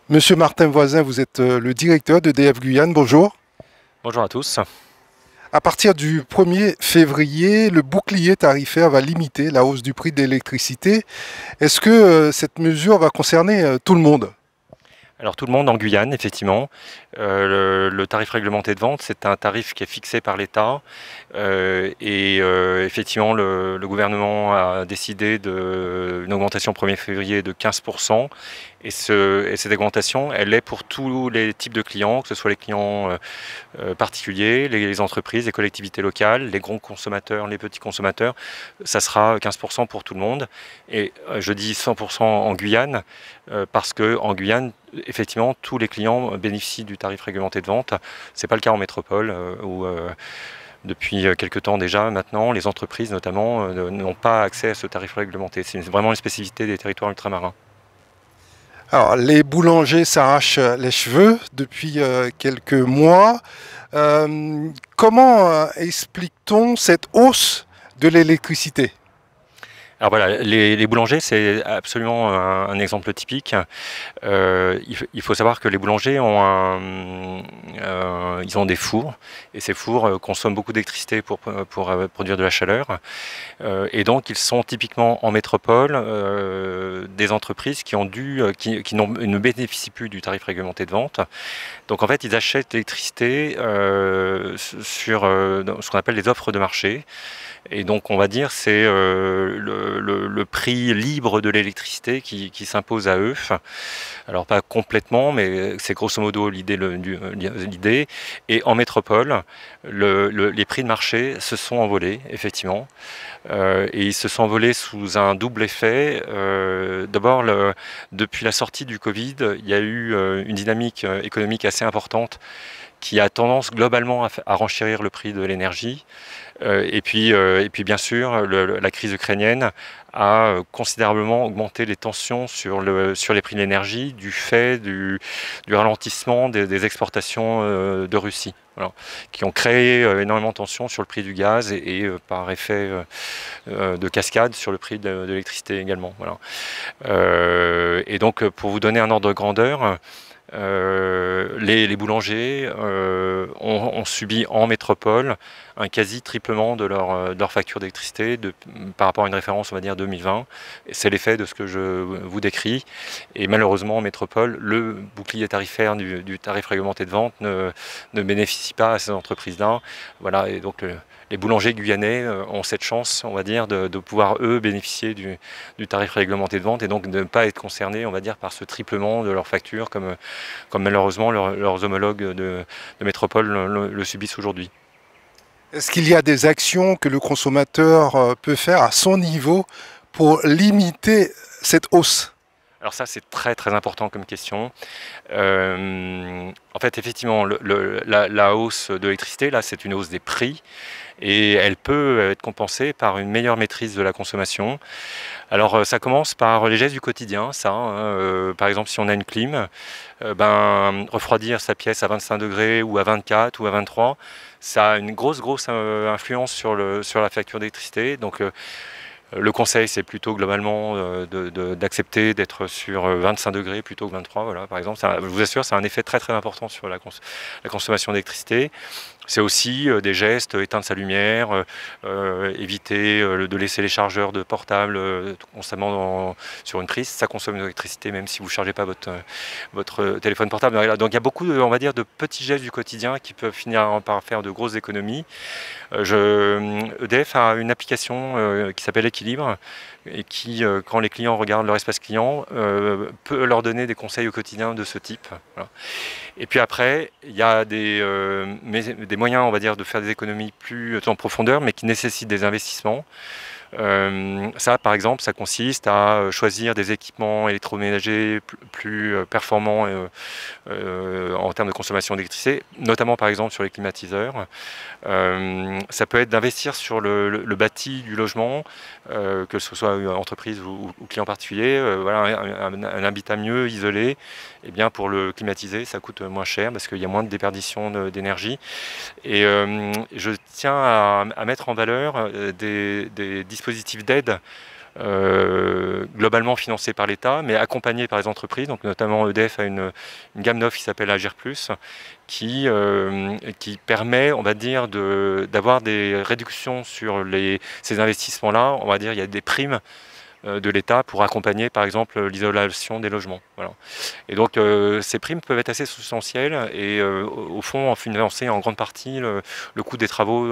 Monsieur Martin Voisin, vous êtes le directeur d'EDF Guyane, bonjour. Bonjour à tous. À partir du 1er février, le bouclier tarifaire va limiter la hausse du prix de l'électricité. Est-ce que cette mesure va concerner tout le monde? Alors tout le monde en Guyane, effectivement. Le tarif réglementé de vente, c'est un tarif qui est fixé par l'État. Effectivement, le gouvernement a décidé d'une augmentation au 1er février de 15%. Cette augmentation, elle est pour tous les types de clients, que ce soit les clients particuliers, les entreprises, les collectivités locales, les grands consommateurs, les petits consommateurs. Ça sera 15% pour tout le monde. Et je dis 100% en Guyane, parce qu'en Guyane, effectivement, tous les clients bénéficient du tarif réglementé de vente. Ce n'est pas le cas en métropole, où depuis quelques temps déjà, maintenant, les entreprises notamment n'ont pas accès à ce tarif réglementé. C'est vraiment une spécificité des territoires ultramarins. Alors, les boulangers s'arrachent les cheveux depuis quelques mois. Comment explique-t-on cette hausse de l'électricité? Alors voilà, les boulangers, c'est absolument un exemple typique. Il faut savoir que les boulangers ils ont des fours, et ces fours consomment beaucoup d'électricité pour produire de la chaleur. Et donc, ils sont typiquement en métropole des entreprises qui ne bénéficient plus du tarif réglementé de vente. Donc, en fait, ils achètent l'électricité sur ce qu'on appelle les offres de marché. Et donc, on va dire, c'est le prix libre de l'électricité qui s'impose à eux. Alors, pas complètement, mais c'est grosso modo l'idée. Et en métropole, les prix de marché se sont envolés, effectivement. Et ils se sont envolés sous un double effet. D'abord, depuis la sortie du Covid, il y a eu une dynamique économique assez importante qui a tendance globalement à renchérir le prix de l'énergie. Et puis bien sûr, la crise ukrainienne a considérablement augmenté les tensions sur les prix de l'énergie du fait du ralentissement des exportations de Russie. Voilà, qui ont créé énormément de tensions sur le prix du gaz par effet de cascade sur le prix de l'électricité également. Voilà. Et donc, pour vous donner un ordre de grandeur, les boulangers ont subi en métropole un quasi triplement de leur facture d'électricité par rapport à une référence, on va dire 2020. C'est l'effet de ce que je vous décris. Et malheureusement, en métropole, le bouclier tarifaire du tarif réglementé de vente ne bénéficie pas à ces entreprises-là. Voilà, et donc les boulangers guyanais ont cette chance, on va dire, de pouvoir, eux, bénéficier du tarif réglementé de vente et donc de ne pas être concernés, on va dire, par ce triplement de leur facture comme malheureusement leurs homologues de métropole le subissent aujourd'hui. Est-ce qu'il y a des actions que le consommateur peut faire à son niveau pour limiter cette hausse? Alors ça, c'est très très important comme question. En fait, effectivement, la hausse de l'électricité, là, c'est une hausse des prix et elle peut être compensée par une meilleure maîtrise de la consommation. Alors ça commence par les gestes du quotidien, ça. Par exemple, si on a une clim, refroidir sa pièce à 25 degrés ou à 24 ou à 23, ça a une grosse influence sur la facture d'électricité. Donc le conseil, c'est plutôt globalement d'accepter d'être sur 25 degrés plutôt que 23, voilà, par exemple. Je vous assure, c'est un effet très très important sur la consommation d'électricité. C'est aussi des gestes, éteindre sa lumière, éviter de laisser les chargeurs de portable constamment sur une prise. Ça consomme de l'électricité même si vous ne chargez pas votre téléphone portable. Donc il y a beaucoup, on va dire, de petits gestes du quotidien qui peuvent finir par faire de grosses économies. EDF a une application qui s'appelle Équilibre et qui, quand les clients regardent leur espace client, peut leur donner des conseils au quotidien de ce type. Voilà. Et puis après, il y a des moyens, on va dire, de faire des économies plus en profondeur, mais qui nécessitent des investissements. Ça, par exemple, ça consiste à choisir des équipements électroménagers plus performants en termes de consommation d'électricité, notamment par exemple sur les climatiseurs. Ça peut être d'investir sur le bâti du logement, que ce soit une entreprise ou client particulier. Voilà, un habitat mieux isolé, eh bien, pour le climatiser, ça coûte moins cher parce qu'il y a moins de déperdition d'énergie. Et je tiens à mettre en valeur des dispositifs d'aide globalement financés par l'État, mais accompagnés par les entreprises. Donc notamment EDF a une gamme d'offres qui s'appelle Agir Plus, qui permet, on va dire, d'avoir des réductions sur ces investissements-là. On va dire il y a des primes de l'État pour accompagner par exemple l'isolation des logements. Voilà. Et donc ces primes peuvent être assez substantielles et au fond financer en grande partie le coût des travaux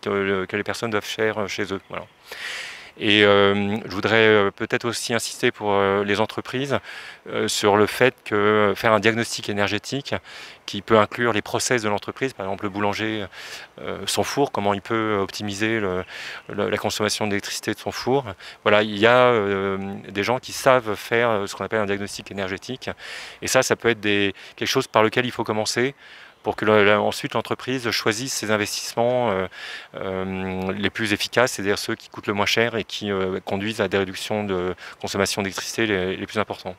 que les personnes doivent faire chez eux. Voilà. Et je voudrais peut-être aussi insister pour les entreprises sur le fait que faire un diagnostic énergétique qui peut inclure les process de l'entreprise, par exemple le boulanger, son four, comment il peut optimiser la consommation d'électricité de son four. Voilà, il y a des gens qui savent faire ce qu'on appelle un diagnostic énergétique. Et ça peut être quelque chose par lequel il faut commencer, pour que ensuite l'entreprise choisisse ses investissements les plus efficaces, c'est-à-dire ceux qui coûtent le moins cher et qui conduisent à des réductions de consommation d'électricité les plus importantes.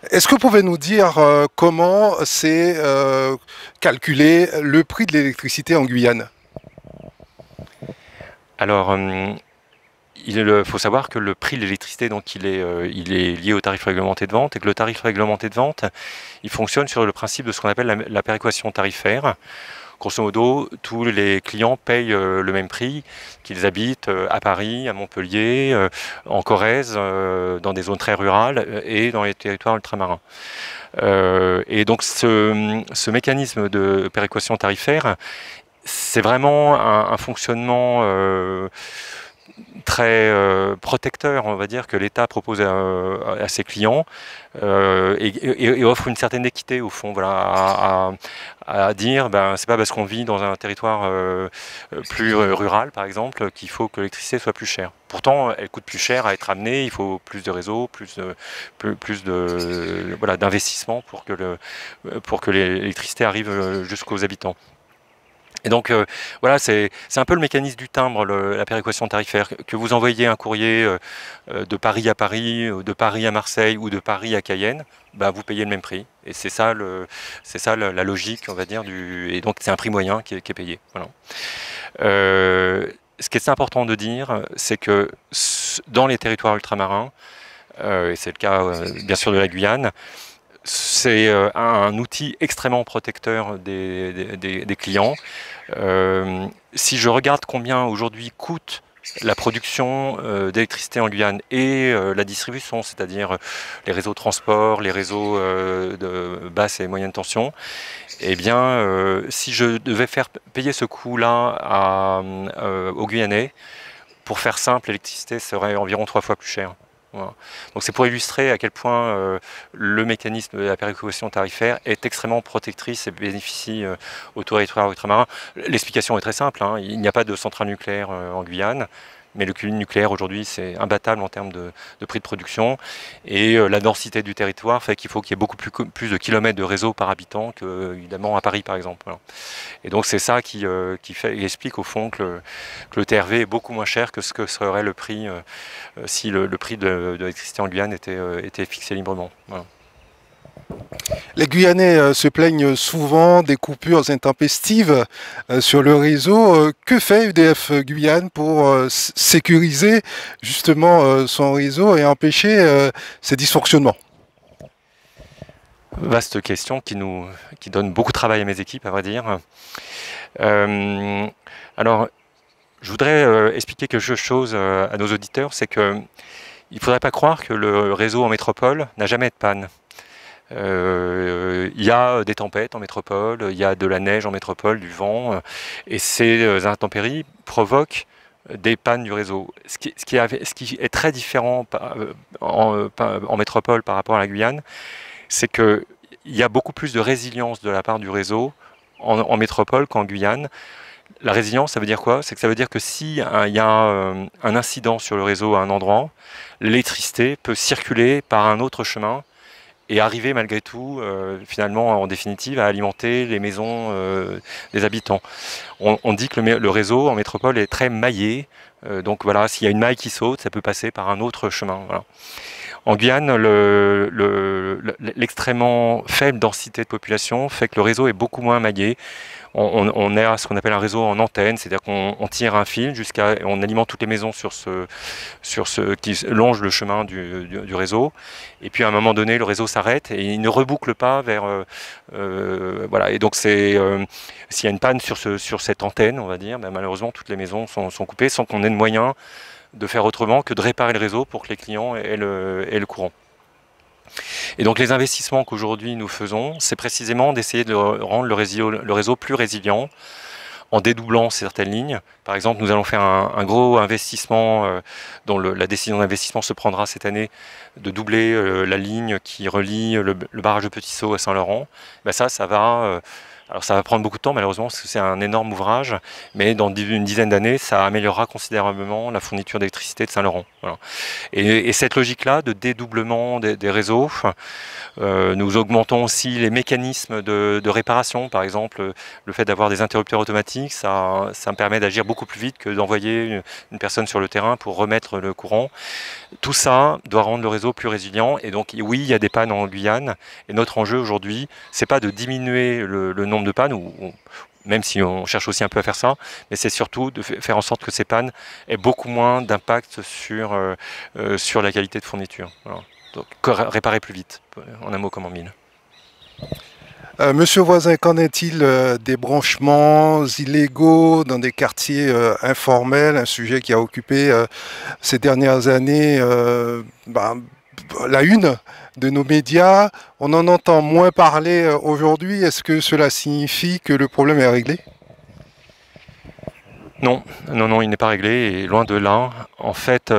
Est-ce que vous pouvez nous dire comment c'est calculé le prix de l'électricité en Guyane? Alors, il faut savoir que le prix de l'électricité, donc il est lié au tarif réglementé de vente, et que le tarif réglementé de vente, il fonctionne sur le principe de ce qu'on appelle la péréquation tarifaire. Grosso modo, tous les clients payent le même prix, qu'ils habitent à Paris, à Montpellier, en Corrèze, dans des zones très rurales et dans les territoires ultramarins. Et donc ce mécanisme de péréquation tarifaire, c'est vraiment un fonctionnement très protecteur, on va dire, que l'État propose à ses clients et offre une certaine équité au fond, voilà, à dire, c'est pas parce qu'on vit dans un territoire plus rural, par exemple, qu'il faut que l'électricité soit plus chère. Pourtant, elle coûte plus cher à être amenée, il faut plus de réseaux, plus de voilà, d'investissement pour que l'électricité arrive jusqu'aux habitants. Et donc voilà, c'est un peu le mécanisme du timbre, la péréquation tarifaire. Que vous envoyez un courrier de Paris à Paris, de Paris à Marseille ou de Paris à Cayenne, vous payez le même prix. Et c'est ça, la logique, on va dire, et donc c'est un prix moyen qui est payé. Voilà. Ce qui est important de dire, c'est que dans les territoires ultramarins, et c'est le cas bien sûr de la Guyane, c'est un outil extrêmement protecteur des clients. Si je regarde combien aujourd'hui coûte la production d'électricité en Guyane et la distribution, c'est-à-dire les réseaux de transport, les réseaux de basse et moyenne tension, eh bien, si je devais faire payer ce coût-là aux Guyanais, pour faire simple, l'électricité serait environ 3 fois plus chère. Voilà. Donc c'est pour illustrer à quel point le mécanisme de la péréquation tarifaire est extrêmement protectrice et bénéficie aux territoires ultramarins. L'explication est très simple, hein. Il n'y a pas de centrale nucléaire en Guyane, mais le nucléaire aujourd'hui c'est imbattable en termes de prix de production, et la densité du territoire fait qu'il faut qu'il y ait beaucoup plus de kilomètres de réseau par habitant que évidemment à Paris par exemple. Voilà. Et donc c'est ça qui explique au fond que le TRV est beaucoup moins cher que ce que serait le prix si le prix de l'électricité en Guyane était fixé librement. Voilà. Les Guyanais se plaignent souvent des coupures intempestives sur le réseau. Que fait EDF Guyane pour sécuriser justement son réseau et empêcher ces dysfonctionnements? Vaste question qui donne beaucoup de travail à mes équipes, à vrai dire. Alors, je voudrais expliquer quelque chose à nos auditeurs, c'est qu'il ne faudrait pas croire que le réseau en métropole n'a jamais de panne. Il y a des tempêtes en métropole, il y a de la neige en métropole, du vent, et ces intempéries provoquent des pannes du réseau. Ce qui est très différent en métropole par rapport à la Guyane, c'est qu'il y a beaucoup plus de résilience de la part du réseau en métropole qu'en Guyane. La résilience, ça veut dire quoi? C'est que ça veut dire que s'il y a un incident sur le réseau à un endroit, l'électricité peut circuler par un autre chemin et arriver malgré tout, finalement, en définitive, à alimenter les maisons des habitants. On dit que le réseau en métropole est très maillé, donc voilà, s'il y a une maille qui saute, ça peut passer par un autre chemin. Voilà. En Guyane, l'extrêmement faible densité de population fait que le réseau est beaucoup moins maillé. On est à ce qu'on appelle un réseau en antenne, c'est-à-dire qu'on tire un fil on alimente toutes les maisons sur ce qui longe le chemin du réseau. Et puis à un moment donné, le réseau s'arrête et il ne reboucle pas vers voilà. Et donc s'il y a une panne sur cette antenne, on va dire, ben malheureusement toutes les maisons sont coupées sans qu'on ait de moyens de faire autrement que de réparer le réseau pour que les clients aient le courant. Et donc les investissements qu'aujourd'hui nous faisons, c'est précisément d'essayer de rendre le réseau plus résilient en dédoublant certaines lignes. Par exemple, nous allons faire un gros investissement dont la décision d'investissement se prendra cette année, de doubler la ligne qui relie le barrage de Petit-Saut à Saint-Laurent. Ben ça va... alors ça va prendre beaucoup de temps malheureusement parce que c'est un énorme ouvrage, mais dans une dizaine d'années, ça améliorera considérablement la fourniture d'électricité de Saint-Laurent. Voilà. Et cette logique-là de dédoublement des réseaux, nous augmentons aussi les mécanismes de réparation. Par exemple, le fait d'avoir des interrupteurs automatiques, ça me permet d'agir beaucoup plus vite que d'envoyer une personne sur le terrain pour remettre le courant. Tout ça doit rendre le réseau plus résilient. Et donc oui, il y a des pannes en Guyane. Et notre enjeu aujourd'hui, c'est pas de diminuer le nombre de pannes, même si on cherche aussi un peu à faire ça, mais c'est surtout de faire en sorte que ces pannes aient beaucoup moins d'impact sur la qualité de fourniture. Voilà. Donc réparer plus vite, en un mot comme en mille. Monsieur Voisin, qu'en est-il des branchements illégaux dans des quartiers informels, un sujet qui a occupé ces dernières années la une de nos médias? On en entend moins parler aujourd'hui. Est-ce que cela signifie que le problème est réglé? Non, il n'est pas réglé, et loin de là. En fait,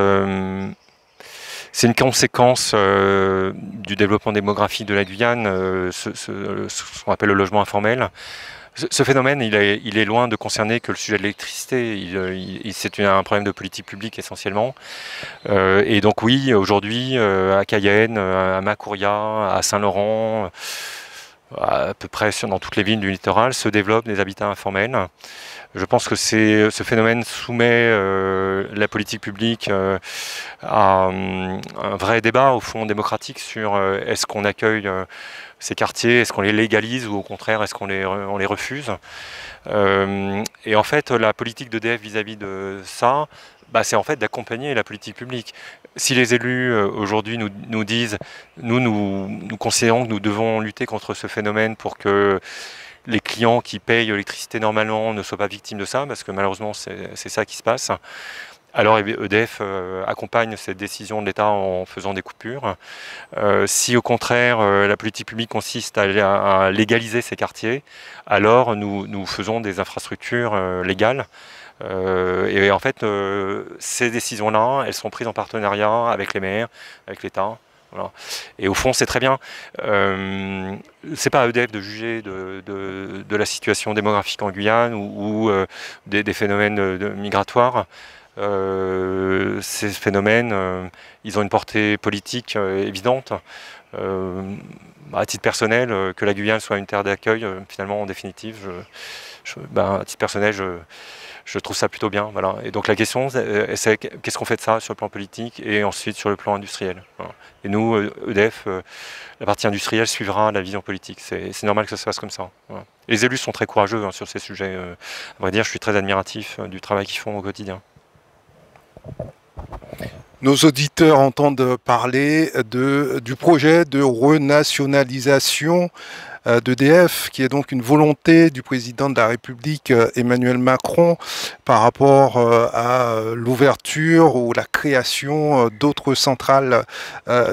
c'est une conséquence du développement démographique de la Guyane, ce qu'on appelle le logement informel. Ce phénomène, il est loin de concerner que le sujet de l'électricité. C'est un problème de politique publique essentiellement. Et donc oui, aujourd'hui, à Cayenne, à Macouria, à Saint-Laurent, à peu près dans toutes les villes du littoral, se développent des habitats informels. Je pense que ce phénomène soumet la politique publique à un vrai débat, au fond, démocratique sur est-ce qu'on accueille ces quartiers, est-ce qu'on les légalise ou au contraire est-ce qu'on les refuse. Et en fait, la politique d'EDF vis-à-vis de ça, c'est en fait d'accompagner la politique publique. Si les élus aujourd'hui nous disent, nous considérons que nous devons lutter contre ce phénomène pour que les clients qui payent l'électricité normalement ne soient pas victimes de ça, parce que malheureusement c'est ça qui se passe. Alors EDF accompagne cette décision de l'État en faisant des coupures. Si au contraire la politique publique consiste à légaliser ces quartiers, alors nous faisons des infrastructures légales. Et en fait, ces décisions-là, elles sont prises en partenariat avec les maires, avec l'État. Voilà. Et au fond, c'est très bien. C'est pas à EDF de juger de la situation démographique en Guyane ou des phénomènes migratoires. Ces phénomènes, ils ont une portée politique évidente. À titre personnel, que la Guyane soit une terre d'accueil, finalement, en définitive, à titre personnel, je trouve ça plutôt bien. Voilà. Et donc la question, c'est qu'est-ce qu'on fait de ça sur le plan politique et ensuite sur le plan industriel. Voilà. Et nous, EDF, la partie industrielle suivra la vision politique. C'est normal que ça se fasse comme ça. Voilà. Les élus sont très courageux sur ces sujets. À vrai dire, je suis très admiratif du travail qu'ils font au quotidien. Nos auditeurs entendent parler du projet de renationalisation d'EDF, qui est donc une volonté du président de la République Emmanuel Macron par rapport à l'ouverture ou la création d'autres centrales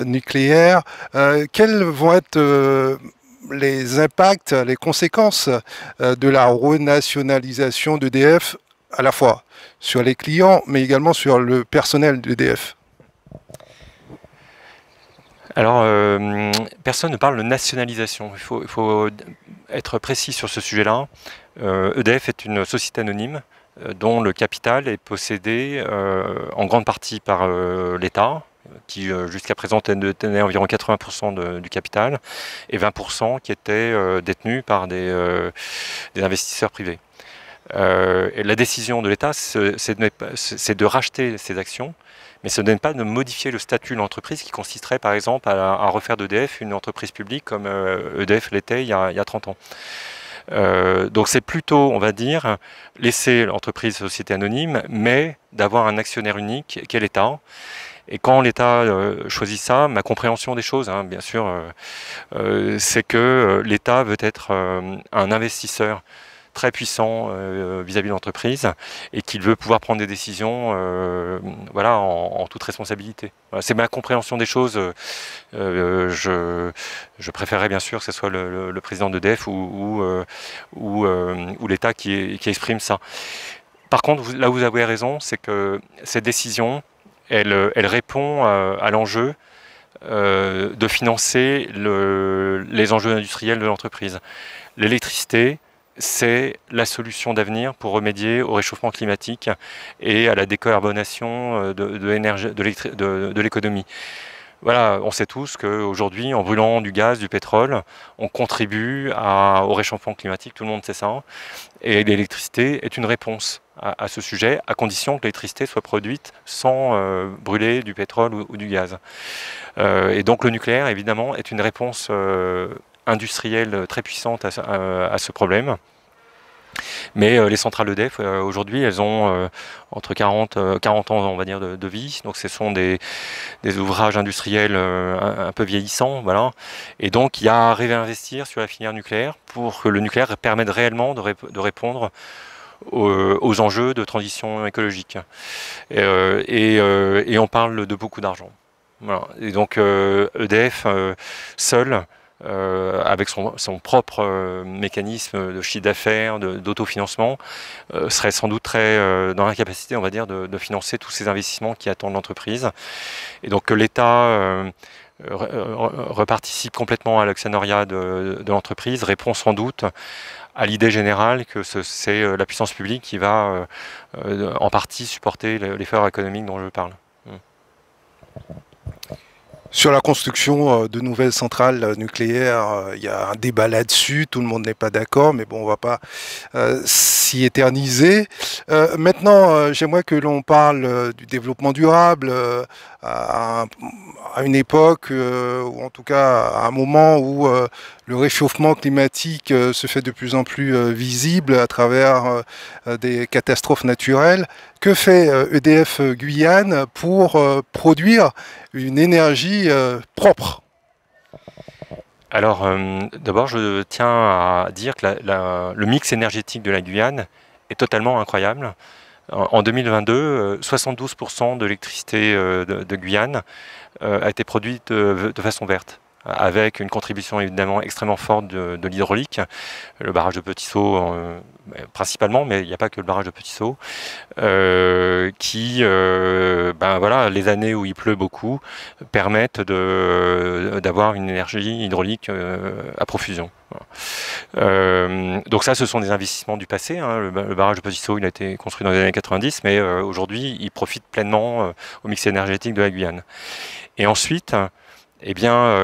nucléaires. Quels vont être les impacts, les conséquences de la renationalisation d'EDF, à la fois sur les clients, mais également sur le personnel d'EDF? Alors, personne ne parle de nationalisation. Il faut être précis sur ce sujet-là. EDF est une société anonyme dont le capital est possédé en grande partie par l'État, qui jusqu'à présent tenait environ 80% du capital, et 20% qui était détenu par des investisseurs privés. Et la décision de l'État, c'est de racheter ces actions, Mais ce n'est pas de modifier le statut de l'entreprise qui consisterait par exemple à refaire d'EDF une entreprise publique comme EDF l'était il y a 30 ans. Donc c'est plutôt, on va dire, laisser l'entreprise société anonyme, mais d'avoir un actionnaire unique qu'est l'État. Et quand l'État choisit ça, ma compréhension des choses, hein, bien sûr, c'est que l'État veut être un investisseur très puissant vis-à-vis de l'entreprise et qu'il veut pouvoir prendre des décisions voilà, en toute responsabilité. Voilà, c'est ma compréhension des choses. Je préférerais bien sûr que ce soit le président d'EDF ou l'État qui exprime ça. Par contre, là où vous avez raison, c'est que cette décision, elle répond à l'enjeu de financer les enjeux industriels de l'entreprise. L'électricité, c'est la solution d'avenir pour remédier au réchauffement climatique et à la décarbonation de l'économie. Voilà, on sait tous qu'aujourd'hui, en brûlant du gaz, du pétrole, on contribue au réchauffement climatique, tout le monde sait ça. Et l'électricité est une réponse à ce sujet, à condition que l'électricité soit produite sans brûler du pétrole ou du gaz. Et donc le nucléaire, évidemment, est une réponse industrielle très puissante à ce problème. Mais les centrales EDF, aujourd'hui, elles ont entre 40 ans, on va dire, de vie. Donc ce sont des ouvrages industriels un peu vieillissants. Voilà. Et donc il y a à réinvestir sur la filière nucléaire pour que le nucléaire permette réellement de répondre aux enjeux de transition écologique. Et on parle de beaucoup d'argent. Voilà. Et donc EDF seul, avec son propre mécanisme de chiffre d'affaires, d'autofinancement, serait sans doute très dans l'incapacité, on va dire, de financer tous ces investissements qui attendent l'entreprise. Et donc que l'État reparticipe complètement à l'actionnariat de l'entreprise répond sans doute à l'idée générale que c'est la puissance publique qui va en partie supporter l'effort économique dont je parle. Sur la construction de nouvelles centrales nucléaires, il y a un débat là-dessus, tout le monde n'est pas d'accord, mais bon, on ne va pas s'y éterniser. Maintenant, j'aimerais que l'on parle du développement durable à une époque, ou en tout cas à un moment où le réchauffement climatique se fait de plus en plus visible à travers des catastrophes naturelles. Que fait EDF Guyane pour produire une énergie propre? Alors, d'abord, je tiens à dire que le mix énergétique de la Guyane est totalement incroyable. En 2022, 72% de l'électricité de Guyane a été produite de façon verte, avec une contribution évidemment extrêmement forte de l'hydraulique, le barrage de Petit-Saut principalement, mais il n'y a pas que le barrage de Petit-Saut, qui, ben voilà, les années où il pleut beaucoup, permettent d'avoir une énergie hydraulique à profusion. Donc ça, ce sont des investissements du passé, hein. Le barrage de Petit-Saut, il a été construit dans les années 90, mais aujourd'hui, il profite pleinement au mix énergétique de la Guyane. Et ensuite, eh bien,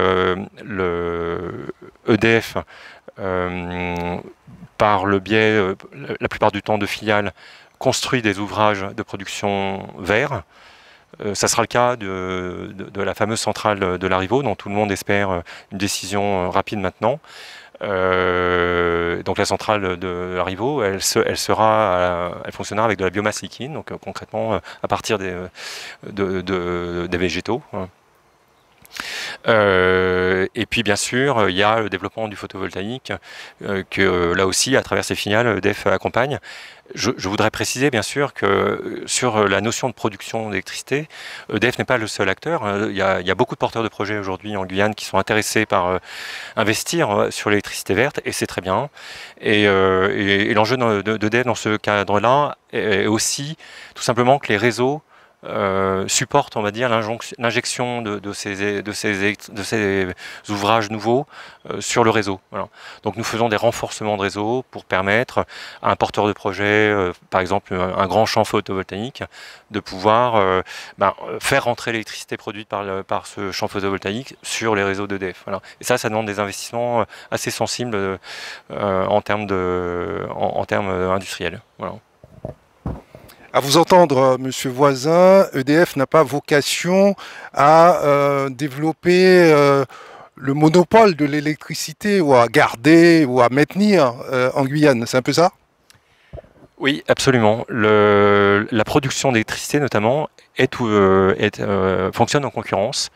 le EDF, par le biais, la plupart du temps, de filiales, construit des ouvrages de production verts. Ça sera le cas de la fameuse centrale de Larivot, dont tout le monde espère une décision rapide maintenant. Donc la centrale de Larivot, elle fonctionnera avec de la biomasse liquide, donc concrètement à partir des végétaux. Et puis bien sûr, il y a le développement du photovoltaïque que là aussi, à travers ces filiales, EDF accompagne. Je voudrais préciser bien sûr que sur la notion de production d'électricité, EDF n'est pas le seul acteur. Il y a beaucoup de porteurs de projets aujourd'hui en Guyane qui sont intéressés par investir sur l'électricité verte, et c'est très bien. Et l'enjeu d'EDF dans ce cadre-là est aussi tout simplement que les réseaux supporte, on va dire, l'injection de ces ouvrages nouveaux sur le réseau. Voilà. Donc nous faisons des renforcements de réseau pour permettre à un porteur de projet, par exemple un grand champ photovoltaïque, de pouvoir faire rentrer l'électricité produite par ce champ photovoltaïque sur les réseaux d'EDF. Voilà. Et ça demande des investissements assez sensibles en termes industriels. Voilà. À vous entendre, Monsieur Voisin, EDF n'a pas vocation à développer le monopole de l'électricité ou à garder ou à maintenir en Guyane. C'est un peu ça? Oui, absolument. La production d'électricité, notamment, fonctionne en concurrence.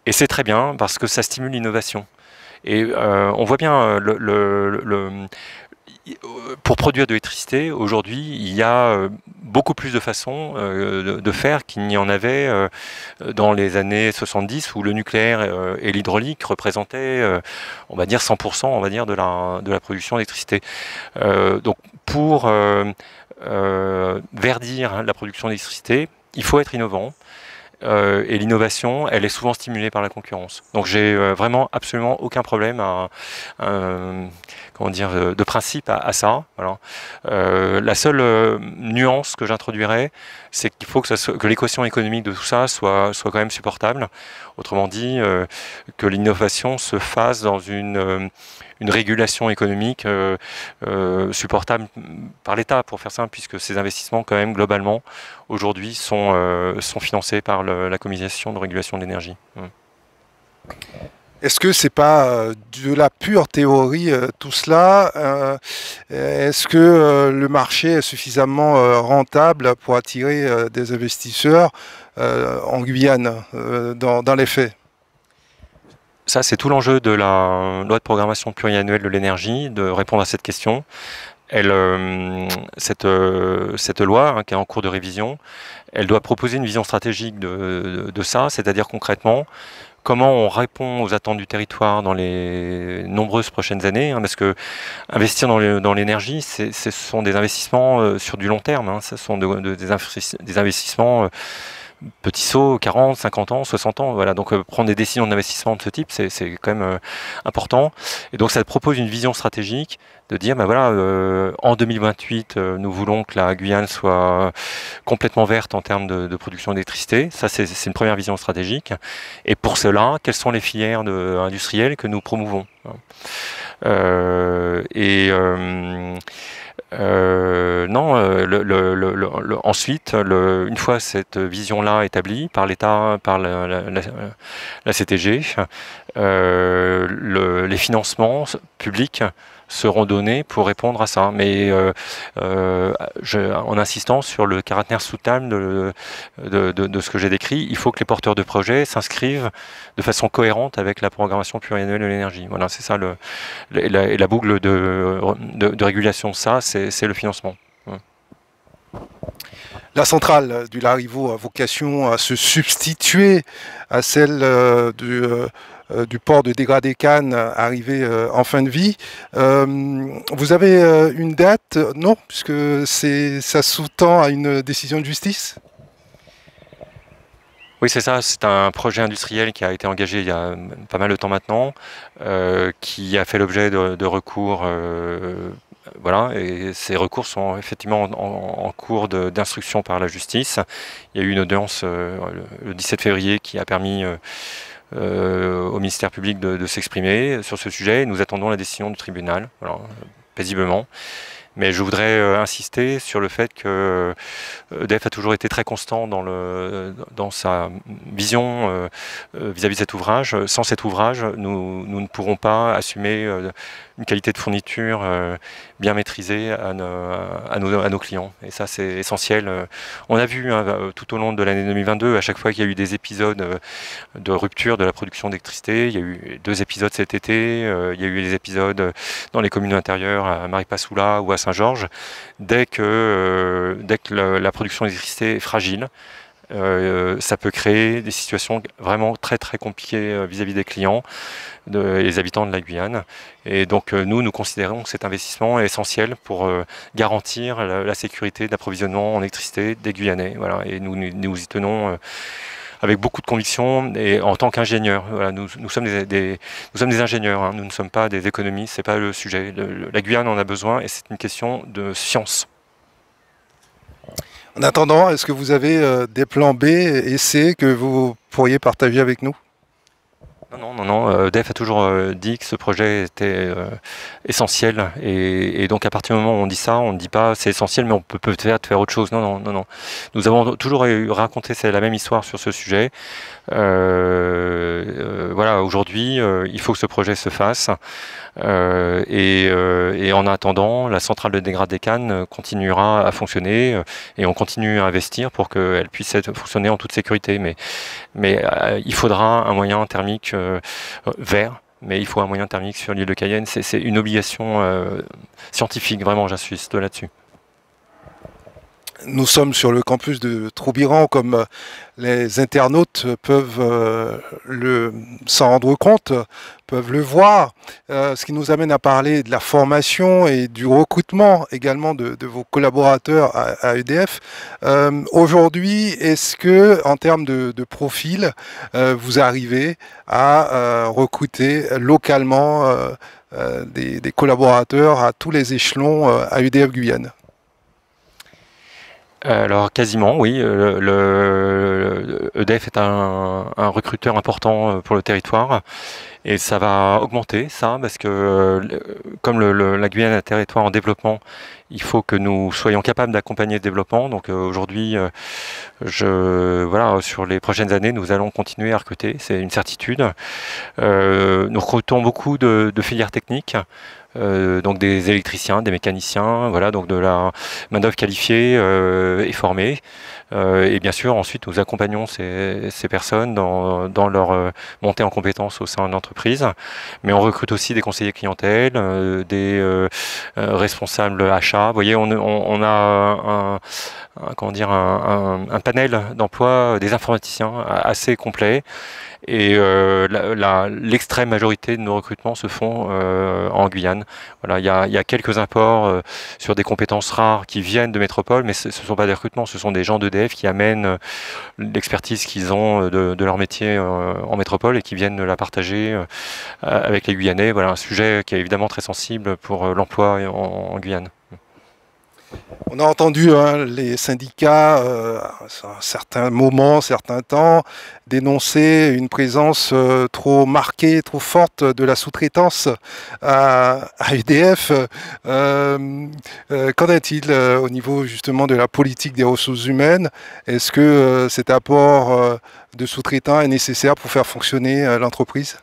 Et c'est très bien parce que ça stimule l'innovation. Et on voit bien pour produire de l'électricité, aujourd'hui, il y a beaucoup plus de façons de faire qu'il n'y en avait dans les années 70 où le nucléaire et l'hydraulique représentaient, on va dire, 100% on va dire, de la production d'électricité. Donc pour verdir la production d'électricité, il faut être innovant. Et l'innovation, elle est souvent stimulée par la concurrence. Donc j'ai vraiment absolument aucun problème comment dire, de principe à ça. Voilà. La seule nuance que j'introduirais, c'est qu'il faut que l'équation économique de tout ça soit quand même supportable. Autrement dit, que l'innovation se fasse dans une régulation économique supportable par l'État, pour faire simple, puisque ces investissements, quand même, globalement, aujourd'hui, sont financés par la Commission de régulation de l'énergie. Est-ce que c'est pas de la pure théorie tout cela? Est-ce que le marché est suffisamment rentable pour attirer des investisseurs en Guyane dans les faits? Ça, c'est tout l'enjeu de la loi de programmation pluriannuelle de l'énergie, de répondre à cette question. Cette loi, qui est en cours de révision, elle doit proposer une vision stratégique de ça, c'est-à-dire concrètement comment on répond aux attentes du territoire dans les nombreuses prochaines années, parce que investir dans l'énergie, ce sont des investissements sur du long terme, ce sont des investissements petits sauts, 40, 50 ans, 60 ans, voilà. Donc prendre des décisions d'investissement de ce type, c'est quand même important. Et donc ça propose une vision stratégique de dire, ben voilà, en 2028, nous voulons que la Guyane soit complètement verte en termes de production d'électricité. Ça, c'est une première vision stratégique. Et pour cela, quelles sont les filières industrielles que nous promouvons? Non, ensuite, une fois cette vision-là établie par l'État, par la CTG, les financements publics seront donnés pour répondre à ça, mais en insistant sur le caractère soutenable de ce que j'ai décrit, il faut que les porteurs de projets s'inscrivent de façon cohérente avec la programmation pluriannuelle de l'énergie. Voilà, c'est ça la boucle de régulation de ça, c'est le financement. La centrale du Larivot a vocation à se substituer à celle du port de Dégradé-Cannes arrivé en fin de vie. Vous avez une date? Non, puisque ça sous-tend à une décision de justice? Oui, c'est ça. C'est un projet industriel qui a été engagé il y a pas mal de temps maintenant, qui a fait l'objet de recours. Voilà, et ces recours sont effectivement en cours d'instruction par la justice. Il y a eu une audience le 17 février qui a permis au ministère public de s'exprimer sur ce sujet. Nous attendons la décision du tribunal, voilà, paisiblement. Mais je voudrais insister sur le fait que EDF a toujours été très constant dans sa vision vis-à-vis de cet ouvrage. Sans cet ouvrage, nous ne pourrons pas assumer une qualité de fourniture bien maîtrisée à nos clients. Et ça, c'est essentiel. On a vu tout au long de l'année 2022, à chaque fois qu'il y a eu des épisodes de rupture de la production d'électricité, il y a eu 2 épisodes cet été, il y a eu des épisodes dans les communes intérieures, à Maripasoula ou à Saint-Georges. Dès que la production d'électricité est fragile, ça peut créer des situations vraiment très très compliquées vis-à-vis des clients, les habitants de la Guyane. Et donc nous considérons que cet investissement est essentiel pour garantir la sécurité d'approvisionnement en électricité des Guyanais. Voilà. Et nous y tenons avec beaucoup de conviction et en tant qu'ingénieurs. Voilà, nous sommes des ingénieurs, nous ne sommes pas des économistes, c'est pas le sujet. La Guyane en a besoin et c'est une question de science. En attendant, est-ce que vous avez des plans B et C que vous pourriez partager avec nous? Non. EDF a toujours dit que ce projet était essentiel. Et donc, à partir du moment où on dit ça, on ne dit pas c'est essentiel, mais on peut peut-être faire autre chose. Non. Nous avons toujours raconté la même histoire sur ce sujet. Voilà, aujourd'hui, il faut que ce projet se fasse. Et en attendant, la centrale de Dégrade des Cannes continuera à fonctionner et on continue à investir pour qu'elle puisse fonctionner en toute sécurité. Mais il faudra un moyen thermique vert. Mais il faut un moyen thermique sur l'île de Cayenne. C'est une obligation scientifique, vraiment, j'insiste là-dessus. Nous sommes sur le campus de Troubiran, comme les internautes peuvent s'en rendre compte, peuvent le voir, ce qui nous amène à parler de la formation et du recrutement également de vos collaborateurs à EDF. Aujourd'hui, est-ce que, en termes de profil, vous arrivez à recruter localement des collaborateurs à tous les échelons à EDF Guyane? Alors quasiment, oui. EDF est un recruteur important pour le territoire et ça va augmenter ça parce que comme la Guyane est un territoire en développement, il faut que nous soyons capables d'accompagner le développement. Donc aujourd'hui, voilà, sur les prochaines années, nous allons continuer à recruter, c'est une certitude. Nous recrutons beaucoup de filières techniques. Donc des électriciens, des mécaniciens, voilà, donc de la main-d'œuvre qualifiée et formée. Et bien sûr, ensuite, nous accompagnons ces personnes dans leur montée en compétences au sein de l'entreprise. Mais on recrute aussi des conseillers clientèle, des responsables achats. Vous voyez, on a un panel d'emploi des informaticiens assez complet. Et l'extrême majorité de nos recrutements se font en Guyane. Voilà, il y a quelques imports sur des compétences rares qui viennent de métropole, mais ce ne sont pas des recrutements, ce sont des gens d'EDF qui amènent l'expertise qu'ils ont de leur métier en métropole et qui viennent la partager avec les Guyanais. Voilà, un sujet qui est évidemment très sensible pour l'emploi en Guyane. On a entendu les syndicats, à certains moments, certains temps, dénoncer une présence trop marquée, trop forte de la sous-traitance à EDF. Qu'en est-il au niveau justement de la politique des ressources humaines? Est-ce que cet apport de sous-traitants est nécessaire pour faire fonctionner l'entreprise?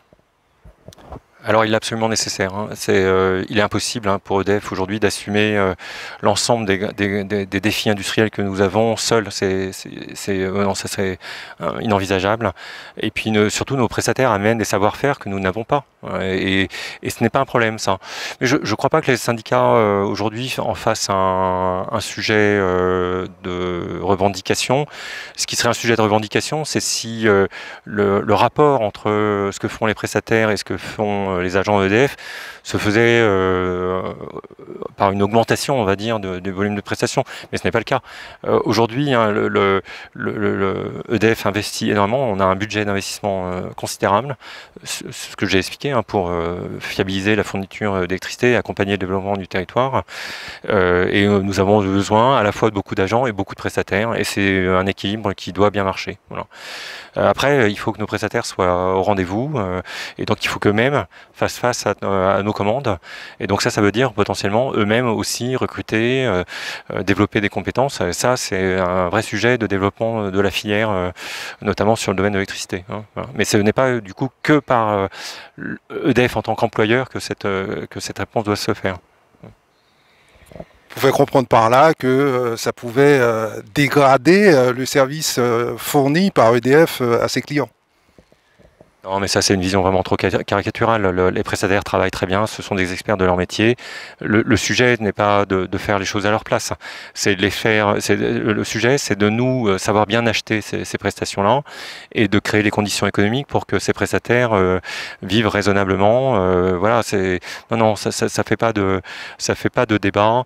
Alors il est absolument nécessaire. Il est impossible pour EDF aujourd'hui d'assumer l'ensemble des défis industriels que nous avons seuls. Non, ça serait inenvisageable. Et puis surtout nos prestataires amènent des savoir-faire que nous n'avons pas. Et ce n'est pas un problème ça. Mais je ne crois pas que les syndicats aujourd'hui en fassent un sujet de revendication. Ce qui serait un sujet de revendication, c'est si le rapport entre ce que font les prestataires et ce que font les agents EDF se faisait par une augmentation, on va dire, du volume de prestations. Mais ce n'est pas le cas. Aujourd'hui, EDF investit énormément. On a un budget d'investissement considérable, ce que j'ai expliqué, pour fiabiliser la fourniture d'électricité, accompagner le développement du territoire. Et nous avons besoin à la fois de beaucoup d'agents et beaucoup de prestataires. Et c'est un équilibre qui doit bien marcher. Voilà. Après, il faut que nos prestataires soient au rendez-vous. Et donc, il faut qu'eux-mêmes fassent face à nos commandes. Et donc ça veut dire potentiellement eux-mêmes aussi recruter, développer des compétences. Et ça, c'est un vrai sujet de développement de la filière, notamment sur le domaine de l'électricité. Voilà. Mais ce n'est pas du coup que par EDF en tant qu'employeur que cette réponse doit se faire. Vous pouvez comprendre par là que ça pouvait dégrader le service fourni par EDF à ses clients. Non, mais ça, c'est une vision vraiment trop caricaturale. Les prestataires travaillent très bien, ce sont des experts de leur métier. Le sujet n'est pas de faire les choses à leur place. C'est de les faire. Le sujet, c'est de nous savoir bien acheter ces prestations-là et de créer les conditions économiques pour que ces prestataires vivent raisonnablement. Voilà, non, ça fait pas de débat.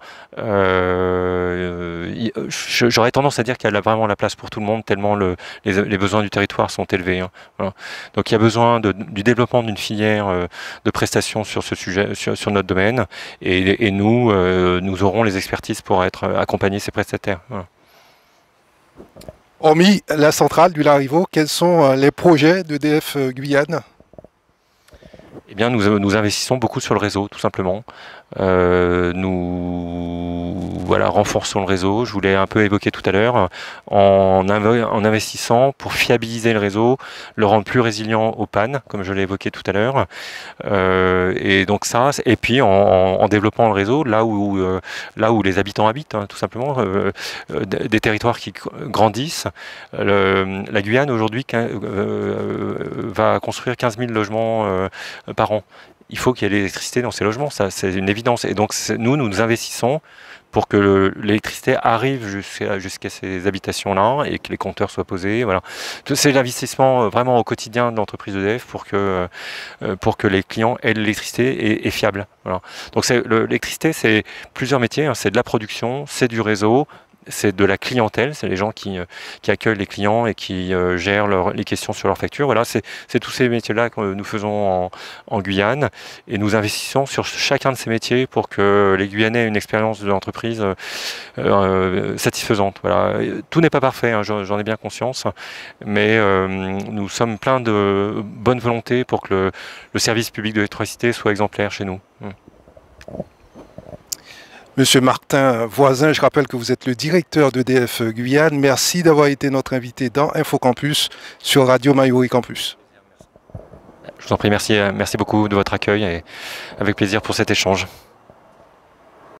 J'aurais tendance à dire qu'il y a vraiment la place pour tout le monde tellement les besoins du territoire sont élevés. Voilà. Donc il y a besoin du développement d'une filière de prestations sur ce sujet, sur notre domaine, et nous aurons les expertises pour accompagner ces prestataires. Voilà. Hormis la centrale du Larivot, quels sont les projets d'EDF Guyane? Eh bien, nous investissons beaucoup sur le réseau, tout simplement. Nous renforçons le réseau, je vous l'ai un peu évoqué tout à l'heure, en investissant pour fiabiliser le réseau, le rendre plus résilient aux pannes, comme je l'ai évoqué tout à l'heure. Et donc ça, et puis en développant le réseau là où les habitants habitent, hein, tout simplement, des territoires qui grandissent. La Guyane aujourd'hui va construire 15 000 logements par an. Il faut qu'il y ait l'électricité dans ces logements, ça c'est une évidence. Et donc nous investissons pour que l'électricité arrive jusqu'à ces habitations-là et que les compteurs soient posés. Voilà. C'est l'investissement vraiment au quotidien de l'entreprise EDF pour que les clients aient l'électricité et fiable. Voilà. Donc l'électricité, c'est plusieurs métiers, hein. C'est de la production, c'est du réseau, c'est de la clientèle, c'est les gens qui accueillent les clients et qui gèrent les questions sur leurs factures. Voilà, c'est tous ces métiers-là que nous faisons en Guyane, et nous investissons sur chacun de ces métiers pour que les Guyanais aient une expérience de l'entreprise satisfaisante. Voilà. Tout n'est pas parfait, hein, j'en ai bien conscience, mais nous sommes pleins de bonne volonté pour que le service public de l'électricité soit exemplaire chez nous. Monsieur Martin Voisin, je rappelle que vous êtes le directeur d'EDF Guyane. Merci d'avoir été notre invité dans InfoCampus sur Radio Mayuri Campus. Je vous en prie, merci beaucoup de votre accueil et avec plaisir pour cet échange.